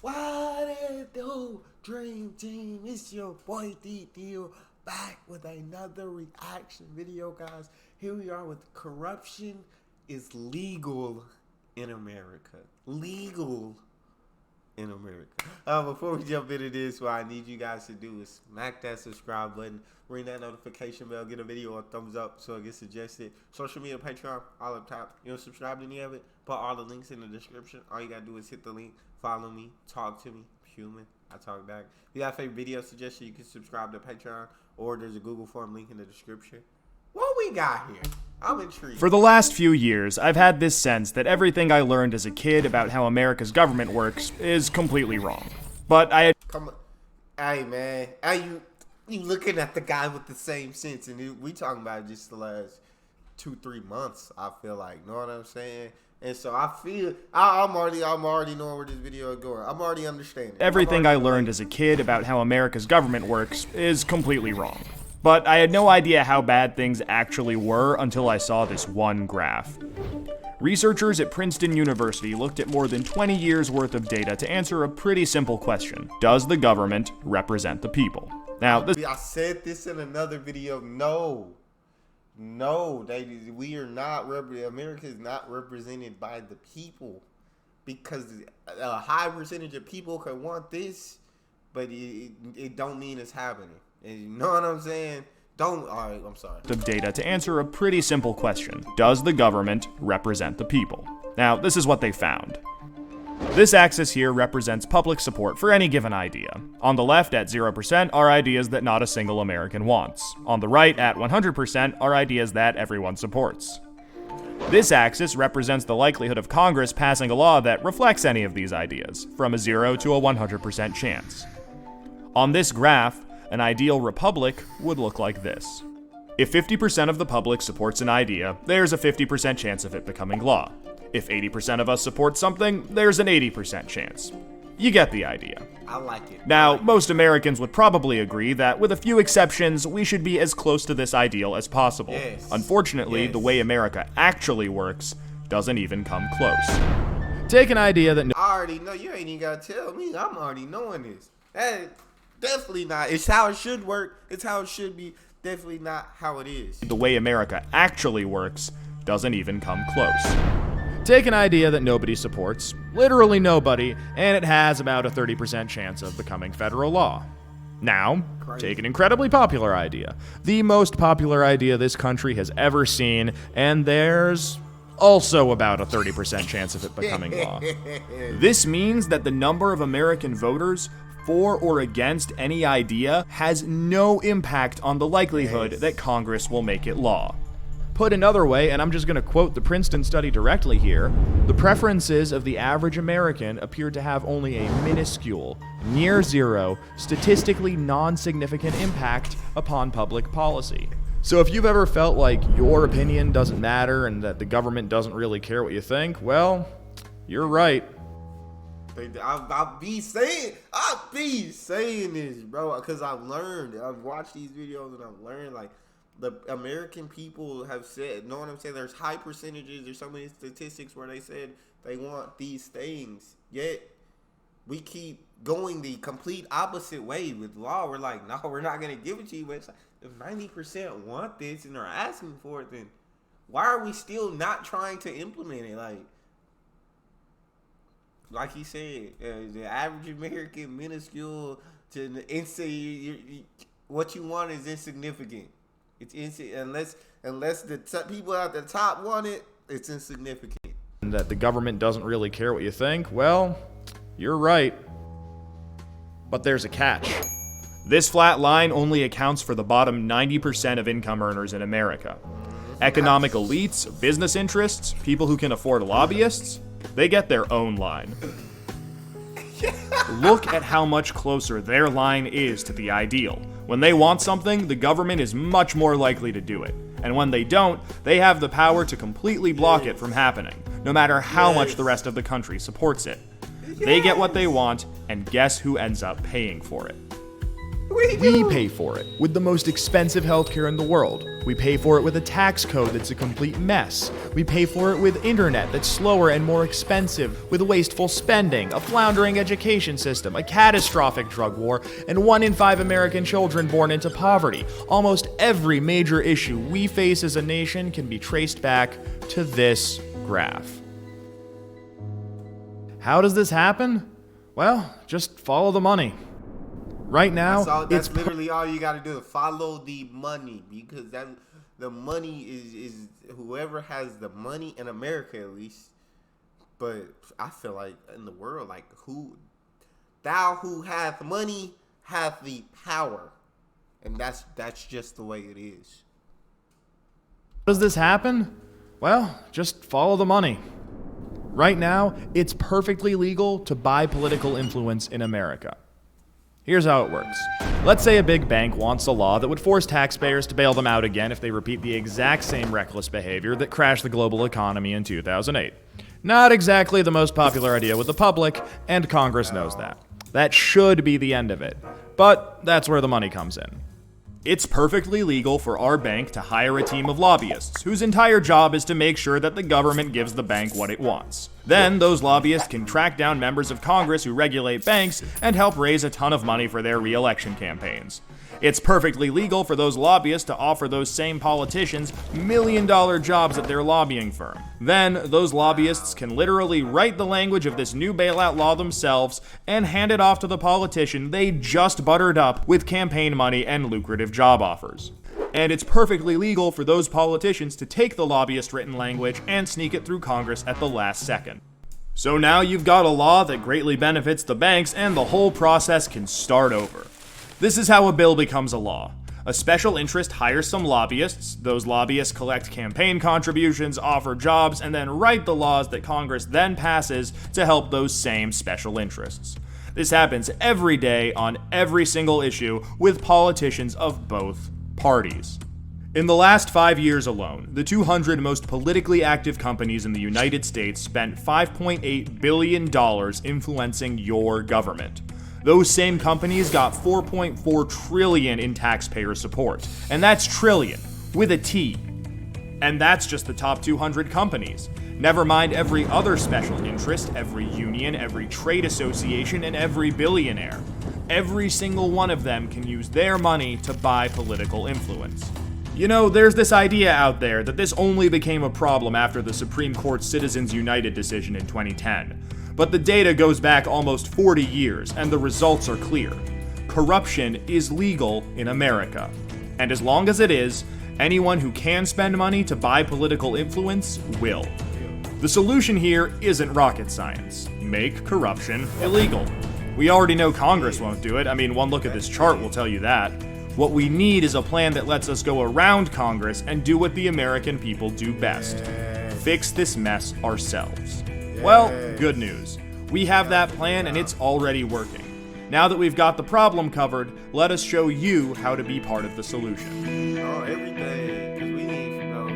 What it do, Dream Team? It's your boy D-Deal back with another reaction video, guys. Here we are with corruption is legal in America. Legal in America. Before we jump into this, what I need you guys to do is smack that subscribe button, ring that notification bell, get a video a thumbs up so it gets suggested. Social media, Patreon, all up top. You don't subscribe to any of it? Put all the links in the description. All you gotta do is hit the link, follow me, talk to me. Human, I talk back. If you got a favorite video suggestion, you can subscribe to Patreon, or there's a Google form link in the description. What we got here? I'm intrigued. For the last few years, I've had this sense that everything I learned as a kid about how America's government works is completely wrong. But I had... Come on. Hey, man. Hey, you looking at the guy with the same sense, and we talking about just the last 2-3 months, I feel like. Know what I'm saying? And so I feel I'm already knowing where this video is going. I'm already understanding. Everything I learned as a kid about how America's government works is completely wrong. But I had no idea how bad things actually were until I saw this one graph. Researchers at Princeton University looked at more than 20 years worth of data to answer a pretty simple question. Does the government represent the people? Now, I said this in another video. No, we are not. America is not represented by the people, because a high percentage of people could want this, but it don't mean it's happening. And you know what I'm saying? All right, I'm sorry. Of data to answer a pretty simple question. Does the government represent the people? Now, this is what they found. This axis here represents public support for any given idea. On the left at 0% are ideas that not a single American wants. On the right at 100% are ideas that everyone supports. This axis represents the likelihood of Congress passing a law that reflects any of these ideas, from a 0 to a 100% chance. On this graph, an ideal republic would look like this. If 50% of the public supports an idea, there's a 50% chance of it becoming law. If 80% of us support something, there's an 80% chance. You get the idea. I like it. Now, most Americans would probably agree that, with a few exceptions, we should be as close to this ideal as possible. Yes. Unfortunately, the way America actually works doesn't even come close. Take an idea that... I already know. You ain't even gotta tell me. I'm already knowing this. Hey, definitely not. It's how it should work. It's how it should be. Definitely not how it is. The way America actually works doesn't even come close. Take an idea that nobody supports, literally nobody, and it has about a 30% chance of becoming federal law. Now, take an incredibly popular idea, the most popular idea this country has ever seen, and there's also about a 30% chance of it becoming law. This means that the number of American voters for or against any idea has no impact on the likelihood that Congress will make it law. Put another way, and I'm just going to quote the Princeton study directly here, the preferences of the average American appear to have only a minuscule, near zero, statistically non-significant impact upon public policy. So if you've ever felt like your opinion doesn't matter and that the government doesn't really care what you think, well, you're right. I'll be saying this, bro, because I've watched these videos and I've learned, like, the American people have said, know what I'm saying? There's high percentages, there's so many statistics where they said they want these things, yet we keep going the complete opposite way with law. We're like, no, we're not going to give it to you. But it's like, if 90% want this and are asking for it, then why are we still not trying to implement it? Like he said, the average American minuscule to what you want is insignificant. It's unless the people at the top want it, it's insignificant. And that the government doesn't really care what you think, well, you're right. But there's a catch. This flat line only accounts for the bottom 90% of income earners in America. Economic elites, business interests, people who can afford lobbyists, they get their own line. Look at how much closer their line is to the ideal. When they want something, the government is much more likely to do it. And when they don't, they have the power to completely block it from happening, no matter how much the rest of the country supports it. They get what they want, and guess who ends up paying for it? We pay for it with the most expensive healthcare in the world, We pay for it with a tax code that's a complete mess. We pay for it with internet that's slower and more expensive, with wasteful spending, a floundering education system, a catastrophic drug war, and 1 in 5 American children born into poverty. Almost every major issue we face as a nation can be traced back to this graph. How does this happen? Well, just follow the money. Right now, that's literally all you got to do. Follow the money, because the money is whoever has the money in America, at least. But I feel like in the world, like thou who hath money hath the power, and that's just the way it is. How does this happen? Well, just follow the money. Right now, it's perfectly legal to buy political influence in America. Here's how it works. Let's say a big bank wants a law that would force taxpayers to bail them out again if they repeat the exact same reckless behavior that crashed the global economy in 2008. Not exactly the most popular idea with the public, and Congress knows that. That should be the end of it. But that's where the money comes in. It's perfectly legal for our bank to hire a team of lobbyists whose entire job is to make sure that the government gives the bank what it wants. Then those lobbyists can track down members of Congress who regulate banks and help raise a ton of money for their re-election campaigns. It's perfectly legal for those lobbyists to offer those same politicians million-dollar jobs at their lobbying firm. Then, those lobbyists can literally write the language of this new bailout law themselves and hand it off to the politician they just buttered up with campaign money and lucrative job offers. And it's perfectly legal for those politicians to take the lobbyist-written language and sneak it through Congress at the last second. So now you've got a law that greatly benefits the banks, and the whole process can start over. This is how a bill becomes a law. A special interest hires some lobbyists, those lobbyists collect campaign contributions, offer jobs, and then write the laws that Congress then passes to help those same special interests. This happens every day on every single issue with politicians of both parties. In the last 5 years alone, the 200 most politically active companies in the United States spent $5.8 billion influencing your government. Those same companies got $4.4 trillion in taxpayer support. And that's trillion, with a T. And that's just the top 200 companies. Never mind every other special interest, every union, every trade association, and every billionaire. Every single one of them can use their money to buy political influence. You know, there's this idea out there that this only became a problem after the Supreme Court's Citizens United decision in 2010. But the data goes back almost 40 years, and the results are clear. Corruption is legal in America. And as long as it is, anyone who can spend money to buy political influence will. The solution here isn't rocket science. Make corruption illegal. We already know Congress won't do it. I mean, one look at this chart will tell you that. What we need is a plan that lets us go around Congress and do what the American people do best. Fix this mess ourselves. Well, good news. We have that plan and it's already working. Now that we've got the problem covered, let us show you how to be part of the solution. Oh, everything. Because we need to know.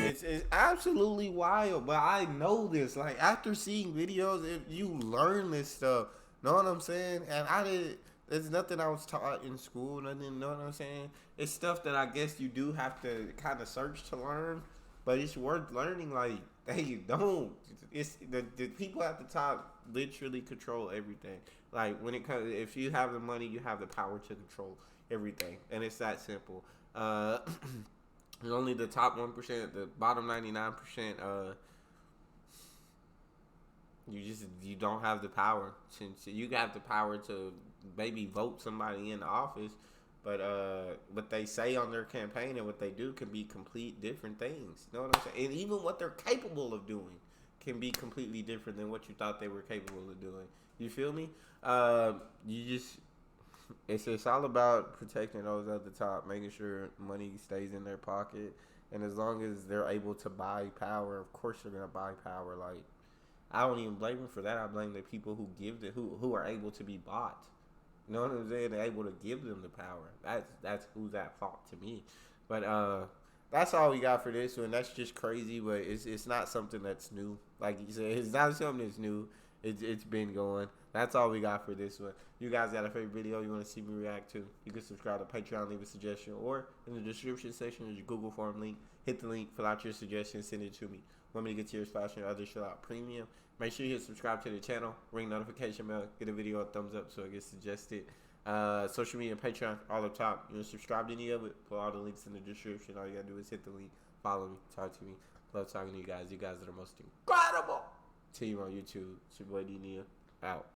It's absolutely wild, but I know this. Like, after seeing videos, if you learn this stuff, know what I'm saying? And there's nothing I was taught in school, nothing, know what I'm saying? It's stuff that I guess you do have to kind of search to learn, but it's worth learning. Like, hey, don't. It's the people at the top literally control everything. Like, when it comes, if you have the money, you have the power to control everything, and it's that simple. Only the top 1%, the bottom 99%. You don't have the power. Since you have the power to maybe vote somebody in the office, but what they say on their campaign and what they do can be complete different things. You know what I'm saying? And even what they're capable of doing can be completely different than what you thought they were capable of doing. You feel me? It's all about protecting those at the top, making sure money stays in their pocket, and as long as they're able to buy power, of course they're gonna buy power. Like, I don't even blame them for that. I blame the people who who are able to be bought. You know what I'm saying? They're able to give them the power. That's who's at fault to me. But that's all we got for this one. That's just crazy, but it's not something that's new. Like you said, it's not something that's new. It's been going. That's all we got for this one. You guys got a favorite video you want to see me react to? You can subscribe to Patreon, leave a suggestion, or in the description section there's a Google form link. Hit the link, fill out your suggestion, send it to me. Want me to get to your faster and others fill out premium? Make sure you hit subscribe to the channel, ring notification bell, get a video a thumbs up so it gets suggested. Social media and Patreon all up top. You want to subscribe to any of it? Put all the links in the description. All you gotta do is hit the link, follow me, talk to me. Love talking to you guys. You guys are the most incredible team on YouTube. It's your boy D Neal. Out.